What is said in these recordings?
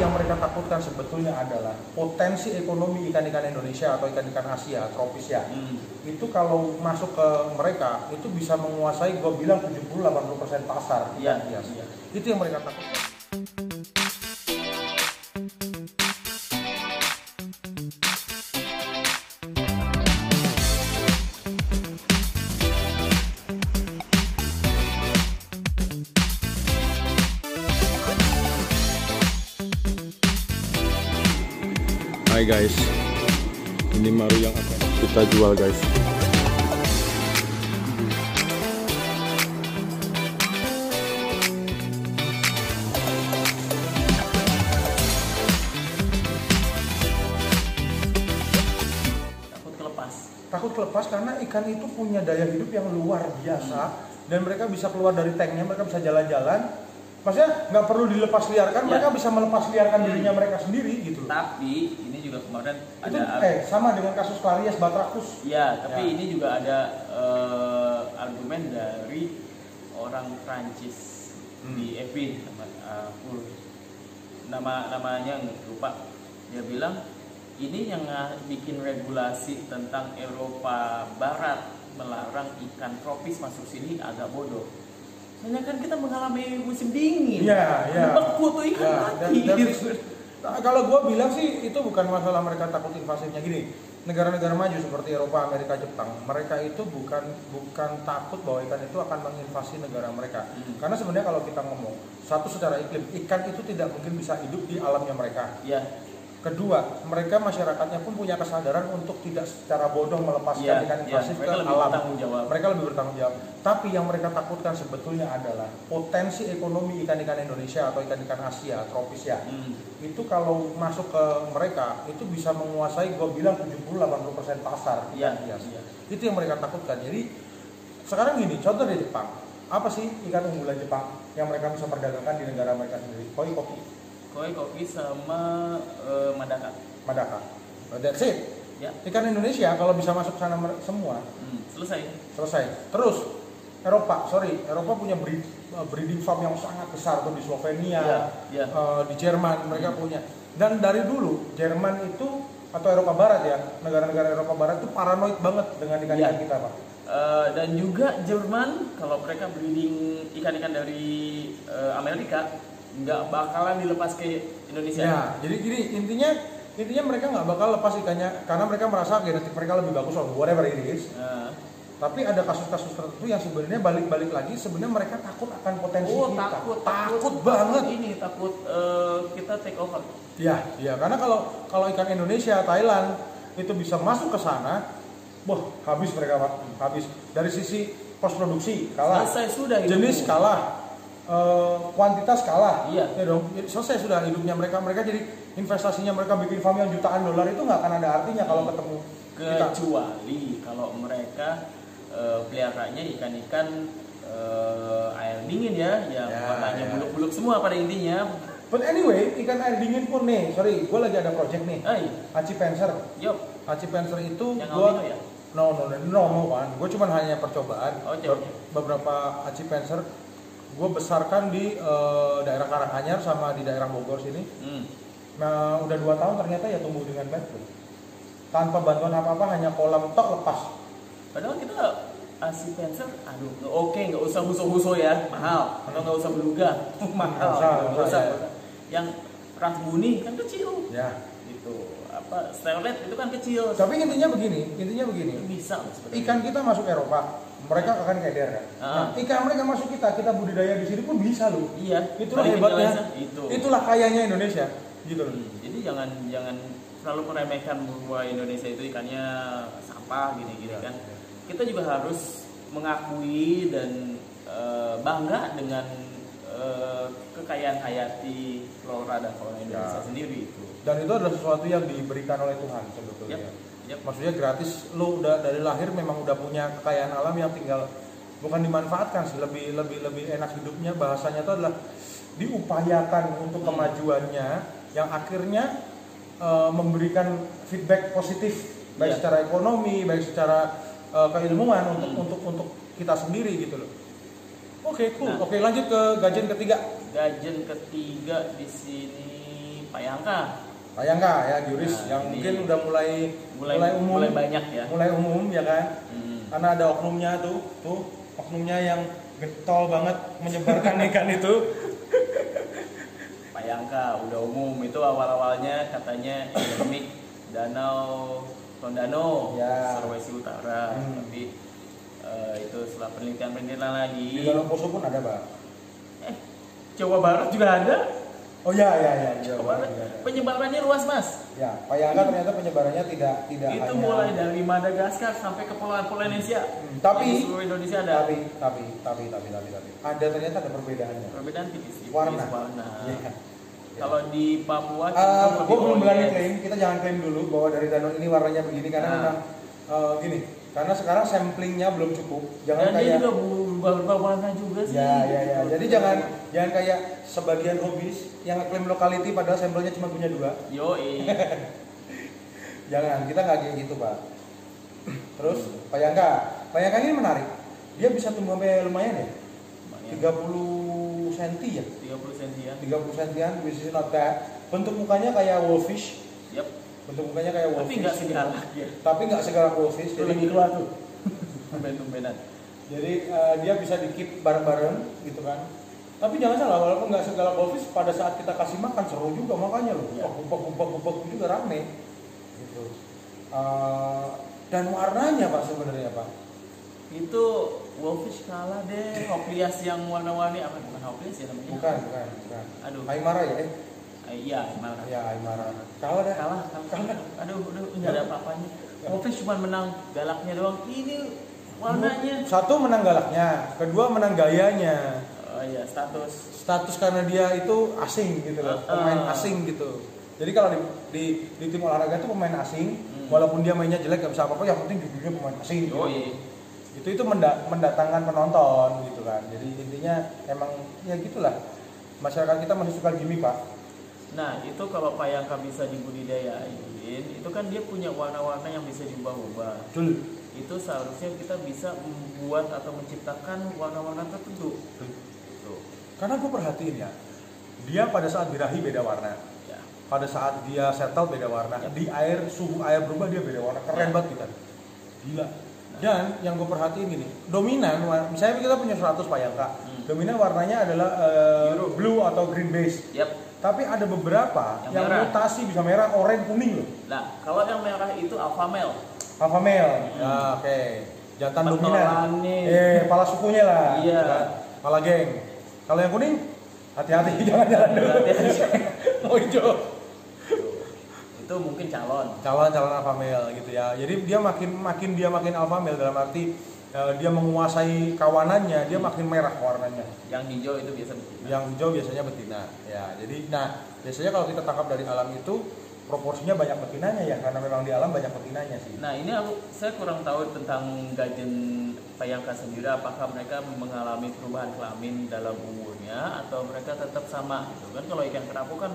yang mereka takutkan sebetulnya adalah potensi ekonomi ikan-ikan Indonesia atau ikan-ikan Asia, tropis ya. Itu kalau masuk ke mereka, itu bisa menguasai, gue bilang 70-80% pasar. Iya. Itu yang mereka takutkan. Hai guys, ini maru yang akan kita jual guys. Takut kelepas karena ikan itu punya daya hidup yang luar biasa dan mereka bisa keluar dari tanknya, mereka bisa jalan-jalan. Maksudnya nggak perlu dilepas liarkan, mereka bisa melepas liarkan dirinya mereka sendiri gitu. Tapi ini juga kemarin itu ada sama dengan kasus Clarias Batrachus. Ya, tapi ini juga ada argumen dari orang Prancis di FB, namanya lupa. Dia bilang ini yang bikin regulasi tentang Eropa Barat melarang ikan tropis masuk sini agak bodoh. Soalnya kan kita mengalami musim dingin. Beku tuh ikan mati. Nah, kalau gue bilang sih itu bukan masalah mereka takut invasifnya. Gini, negara-negara maju seperti Eropa, Amerika, Jepang, mereka itu bukan takut bahwa ikan itu akan menginvasi negara mereka. Karena sebenarnya kalau kita ngomong satu secara iklim, ikan itu tidak mungkin bisa hidup di alamnya mereka. Kedua, mereka masyarakatnya pun punya kesadaran untuk tidak secara bodoh melepaskan ikan invasif ke alam. Mereka lebih bertanggung jawab. Tapi yang mereka takutkan sebetulnya adalah potensi ekonomi ikan-ikan Indonesia atau ikan-ikan Asia, tropis ya. Itu kalau masuk ke mereka, itu bisa menguasai, gue bilang 70-80% pasar. Itu yang mereka takutkan. Jadi sekarang gini, contoh di Jepang, apa sih ikan unggulan Jepang yang mereka bisa perdagangkan di negara mereka sendiri? Koi koki sama Madaka. That's it. Ikan Indonesia kalau bisa masuk sana semua, selesai. Terus Eropa punya breeding farm yang sangat besar tuh di Slovenia, di Jerman mereka punya. Dan dari dulu Jerman itu atau Eropa Barat ya, negara-negara Eropa Barat itu paranoid banget dengan ikan-ikan kita, Pak. Dan juga Jerman kalau mereka breeding ikan-ikan dari Amerika nggak bakalan dilepas ke Indonesia. Jadi gini, intinya mereka nggak bakal lepas ikannya karena mereka merasa genetik mereka lebih bagus atau whatever it is. Tapi ada kasus-kasus tertentu yang sebenarnya balik lagi sebenarnya mereka takut akan potensi kita. Takut banget. Takut kita take over. Iya, karena kalau ikan Indonesia, Thailand itu bisa masuk ke sana, habis mereka, Pak. Habis. Dari sisi pos produksi kalah. Selesai sudah jenis kalah. Kuantitas kalah, jadi selesai sudah hidupnya mereka jadi investasinya mereka bikin farm yang jutaan dolar itu nggak akan ada artinya kalau ketemu kecuali kalau mereka peliharanya ikan-ikan air dingin yang warnanya buluk-buluk semua pada intinya. But anyway, ikan air dingin pun nih, gue lagi ada project nih, Aci Panzer. Aci Panzer itu gue gue cuma hanya percobaan. Beberapa Aci Panzer gue besarkan di daerah Karanganyar sama di daerah Bogor sini. Nah udah 2 tahun ternyata ya tumbuh dengan baik tuh. Tanpa bantuan apa-apa, hanya kolam tok lepas. Padahal kita Aci Panzer, nggak usah huso-huso ya, mahal. Atau nggak usah beluga, mahal. Nggak usah. Yang ras buni kan kecil. Gitu. Starlet itu kan kecil. Tapi intinya begini. Bisa. Ikan kita masuk Eropa, mereka akan keder kan. Nah, ikan mereka masuk kita budidaya di sini pun bisa loh. Itulah hebatnya. Itulah kayanya Indonesia, gitu loh. Jadi jangan selalu meremehkan bahwa Indonesia itu ikannya sampah gini kan. Kita juga harus mengakui dan bangga dengan kekayaan hayati flora dan fauna Indonesia sendiri itu. Dan itu adalah sesuatu yang diberikan oleh Tuhan sebetulnya. Maksudnya gratis, lu udah dari lahir memang udah punya kekayaan alam yang tinggal bukan dimanfaatkan sih, lebih enak hidupnya, bahasanya itu adalah diupayakan untuk kemajuannya yang akhirnya memberikan feedback positif baik secara ekonomi, baik secara keilmuan untuk kita sendiri gitu loh. Oke, cool. Oke, lanjut ke gajen ketiga. Gajen ketiga di sini Payangka ya Juris Nah, yang ini mungkin udah mulai umum, mulai banyak ya. mulai umum ya kan. Karena ada oknumnya tuh oknumnya yang getol banget menyebarkan ikan itu. Payangka udah umum, itu awal-awalnya katanya endemik Danau Tondano, Ya. Sulawesi Utara. Tapi itu setelah penelitian lagi. Di Gunung Poso pun ada, Pak. Jawa Barat juga ada. Oh ya. Jawa Barat. Penyebarannya luas, Mas. Ya, Payangka ternyata penyebarannya tidak Itu hanya mulai dari Madagaskar sampai ke Pulau Indonesia. Tapi Di seluruh Indonesia ada. tapi ada ternyata ada perbedaannya. Perbedaan tipis-tipis Warna. Iya. Kalau di Papua Gue belum berani klaim, kita jangan klaim dulu bahwa dari danau ini warnanya begini karena memang gini. Karena sekarang samplingnya belum cukup. Jangan Dan kayak dia juga berubah warna juga sih. Ya. Jadi jangan kayak sebagian hobis yang klaim lokality padahal sampelnya cuma punya 2. Yoi. Jangan, kita nggak kayak gitu, Pak. Terus Payangka ini menarik. Dia bisa tumbuh sampai lumayan ya. 30 cm ya. 30 sentian. 30 cm, which is not bad. Bentuk mukanya kayak wolfish. Yep. Bentuk mukanya kayak wolfish. Tapi nggak segalak ya. Tapi nggak segalak wolfish. Itu Jadi lebih tua tuh. Tumben-tumbenan. Jadi dia bisa di-keep bareng-bareng gitu kan. Tapi jangan salah, walaupun nggak segalak wolfish, pada saat kita kasih makan seru juga makanya loh. Ya. Gubak juga rame. Gitu. Dan warnanya Pak sebenarnya Pak. Itu wolfish kalah deh. Hoplias yang warna-warni apa? Bukan hoplias ya namanya? Bukan. Aduh. Aymara ya? Iya, Aymara. Ya Aymara. Kalah dah. Kalah. Aduh, nggak ada apa-apanya. Wolfish cuma menang galaknya doang. Ini warnanya. Satu menang galaknya, kedua menang gayanya. Oh iya, status. Status karena dia itu asing gitu loh, pemain asing gitu. Jadi kalau di tim olahraga itu pemain asing, walaupun dia mainnya jelek gak bisa apa-apa, yang penting judulnya pemain asing. Gitu. Itu mendatangkan penonton gitu kan. Jadi intinya emang ya gitulah. Masyarakat kita masih suka gimmick, Pak. Nah, itu kalau Payangka bisa dibudidayain, itu kan dia punya warna-warna yang bisa diubah-ubah. Betul. Itu seharusnya kita bisa membuat atau menciptakan warna-warna tertentu. Tuh. Karena gue perhatiin ya, dia pada saat birahi beda warna. Ya. Pada saat dia settle beda warna. Ya. Di air, suhu air berubah dia beda warna. Keren banget kita. Gila. Dan yang gue perhatiin gini, dominan, misalnya kita punya 100 Payangka, dominan warnanya adalah blue atau green base. Yep. Tapi ada beberapa yang mutasi bisa merah, oranye, kuning loh. Nah, kalau yang merah itu alpha male. Alpha male, ya oke. Jantan dominan. Kepala sukunya lah. Iya. Kepala geng. Kalau yang kuning, hati-hati jangan jalan dulu. Oh hijau. Itu mungkin calon alpha male gitu ya. Jadi dia makin alpha male dalam arti dia menguasai kawanannya, dia makin merah warnanya. Yang hijau itu biasa betina. Yang hijau biasanya betina. Ya, jadi biasanya kalau kita tangkap dari alam itu proporsinya banyak betinanya ya, karena memang di alam banyak betinanya sih. Nah, ini saya kurang tahu tentang Gajen Payangka sendiri, apakah mereka mengalami perubahan kelamin dalam umurnya atau mereka tetap sama gitu kan. Kalau ikan kerapu kan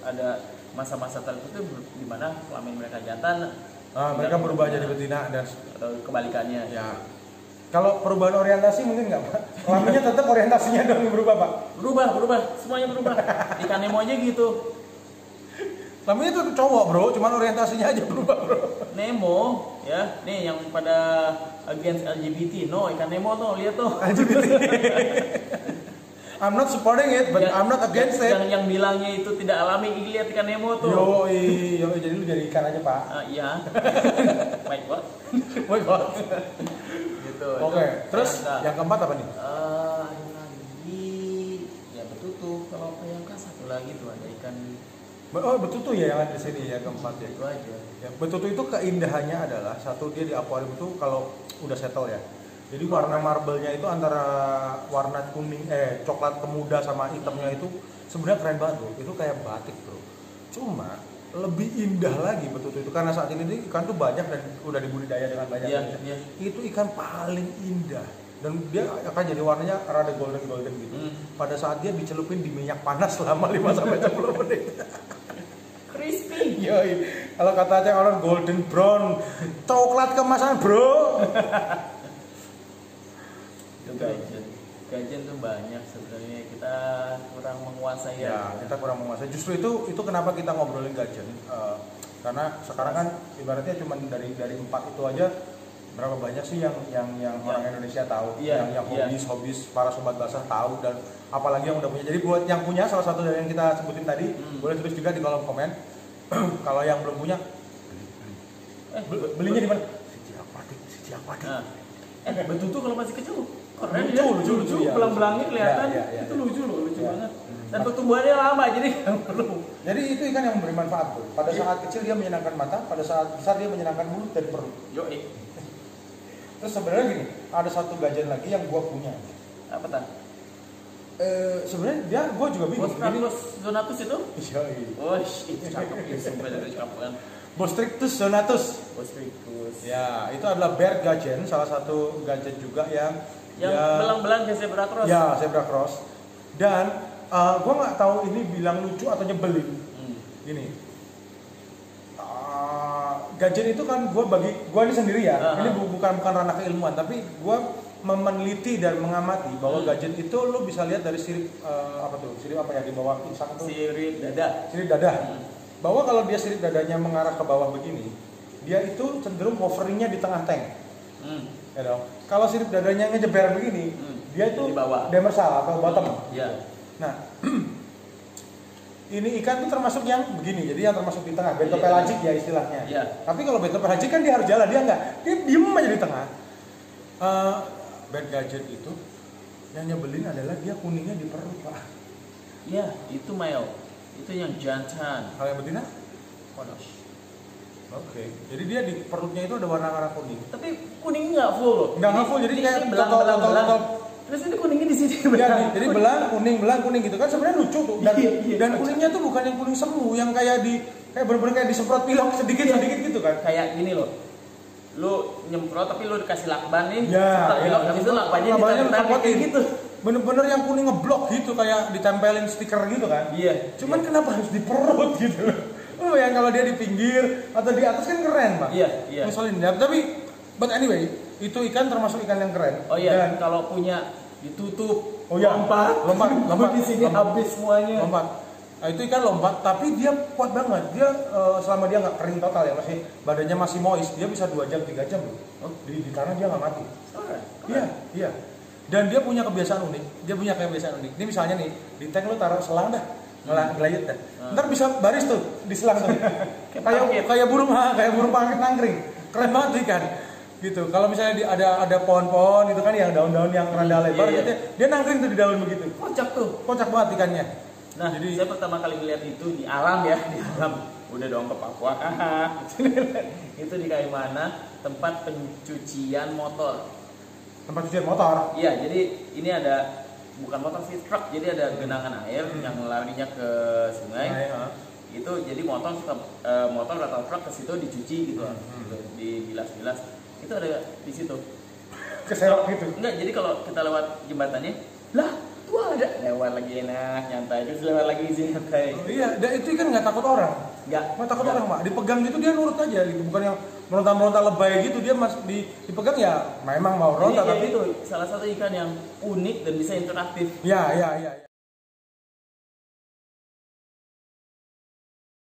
ada masa-masa tertentu di mana kelamin mereka jantan. Mereka berubah jadi betina dan atau kebalikannya. Ya. Kalau perubahan orientasi mungkin nggak, Pak? Kelaminnya tetap orientasinya dong berubah, Pak? Berubah, semuanya berubah. Ikan Nemo aja gitu. Kelaminnya tuh cowok, bro, cuman orientasinya aja berubah, bro. Nemo, ya, nih yang pada against LGBT, no, ikan Nemo tuh, lihat tuh. LGBT. I'm not supporting it, but I'm not against it. Yang bilangnya itu tidak alami, lihat ikan Nemo tuh. Yo, jadi lu jadi ikan aja, Pak. Iya. Wait, what? Oke, terus yang keempat apa nih? Ada lagi, ya betutu. Kalau Payangka satu lagi tuh ada ikan. Oh, betutu ya yang ada di sini ya keempat ya. Itu aja. Ya, betutu itu keindahannya adalah satu, dia di akuarium itu kalau udah settle ya. Jadi warna marble-nya itu antara warna kuning, coklat kemuda sama hitamnya itu sebenarnya keren banget bro. Itu kayak batik bro. Cuma lebih indah lagi betutu itu karena saat ini ikan tuh banyak dan udah dibudidaya dengan banyak. Iya. Itu ikan paling indah dan dia akan jadi warnanya rada golden gitu. Pada saat dia dicelupin di minyak panas selama 5-10 menit. Crispy. Yoi. Kalau kata Aceh orang golden brown, coklat kemasan bro. Gajen Gajen tuh banyak sebenarnya, kita kurang menguasai Ya, kita kurang menguasai. Justru itu kenapa kita ngobrolin Gajen. Karena sekarang kan ibaratnya cuma dari 4 itu aja berapa banyak sih yang orang Indonesia tahu, yang hobis para sobat basah tahu, dan apalagi yang udah punya. Jadi buat yang punya, salah satu dari yang kita sebutin tadi, boleh tulis juga di kolom komen. Kalau yang belum punya, belinya di mana? Siji Aquatic. Betul tuh kalau masih kecil keren Lucu, ya, lucu, iya. belang-belangnya kelihatan, Iya. itu lucu Iya. banget. Dan pertumbuhannya lama, jadi nggak perlu. Jadi itu ikan yang memberi manfaat tuh. Pada saat kecil dia menyenangkan mata, pada saat besar dia menyenangkan mulut dan perut. Terus sebenarnya gini, ada satu Gajen lagi yang gua punya. Apa tak? Sebenarnya gua juga bingung. Bostrictus zonatus itu? Iya. Oh, itu cakep ya, sumpah dari cakepan. Bostrictus zonatus. Bostrictus. Ya, itu adalah bear Gajen, salah satu Gajen juga yang belang-belang kayak zebra cross. Ya, zebra cross. Dan gua nggak tahu ini bilang lucu atau nyebelin. Gini. Gajen itu kan gua ini sendiri ya. Ini bukan ranah keilmuan, tapi gua meneliti dan mengamati bahwa Gajen itu lo bisa lihat dari sirip sirip apa ya di bawah insang tuh? Sirip dada. Sirip dada. Bahwa kalau dia sirip dadanya mengarah ke bawah begini, dia itu cenderung coveringnya di tengah tank. Ya dong. Kalau sirip dadanya ngejeber begini, dia itu di bawah. Demersal atau bottom. Iya. Nah, ini ikan itu termasuk yang begini, jadi yang termasuk di tengah, bentopelagik ya istilahnya. Iya. Tapi kalau bentopelagik kan dia harus jalan, dia enggak, dia diem aja di tengah. Bad Gajen itu yang nyebelin adalah dia kuningnya di perut, Pak. Iya, itu male. Itu yang jantan. Kalau yang betina? Konos. Oke. Jadi dia di perutnya itu ada warna kuning. Tapi kuningnya nggak full loh. Nggak full, jadi kayak belang. Terus ini kuningnya di sini. Ya, jadi belang kuning gitu kan sebenarnya lucu tuh. Dan kuningnya tuh bukan yang kuning semu, yang kayak bener-bener kayak disemprot pilok sedikit gitu kan. Kayak gini loh. Lu nyemprot tapi lu dikasih lakban nih. Ya, pilok habis itu lakbannya ditempelin gitu. Bener-bener yang kuning ngeblok gitu, kayak ditempelin stiker gitu kan. Iya. Cuman kenapa harus di perut gitu? Oh, yang kalau dia di pinggir atau di atas kan keren, Pak. Iya. Ngeselin. Tapi but anyway, itu ikan termasuk ikan yang keren. Oh iya, dan kalau punya ditutup. Oh iya, lompat di sini habis semuanya. Lompat. Nah, itu ikan lompat, tapi dia kuat banget. Dia selama dia nggak kering total ya, badannya masih moist, dia bisa 2 jam 3 jam loh. Di tanah dia nggak mati. Iya. Dan dia punya kebiasaan unik. Ini misalnya nih, di tank lu taruh selang dah, ngelayut dah. Ntar bisa baris tuh di selang tuh. kayak burung pangit nangkring. Keren banget ikan. Gitu. Kalau misalnya ada pohon-pohon itu kan yang daun-daun yang rada lebar gitu, dia nangkring tuh di daun begitu. Kocak banget ikannya. Nah, jadi saya pertama kali melihat itu di alam ya, di alam. Udah dong ke Papua. Itu di kayak mana? Tempat pencucian motor. Tempat cucian motor. Iya, jadi ini ada bukan motor sih, truk. Jadi ada genangan air yang larinya ke sungai. Itu jadi motor atau truk ke situ dicuci gitu, dibilas-bilas. Itu ada di situ. Keserok gitu. Enggak, jadi kalau kita lewat jembatannya, lah tuh ada lewat lagi enak nyantai, terus lewat lagi nyantai. Oh, iya, dan itu kan nggak takut orang. Nggak takut orang, Pak. Dipegang gitu dia nurut aja gitu, bukan yang meronta-meronta lebay gitu. Dia dipegang ya memang mau ronta, tapi itu salah satu ikan yang unik dan bisa interaktif. Iya.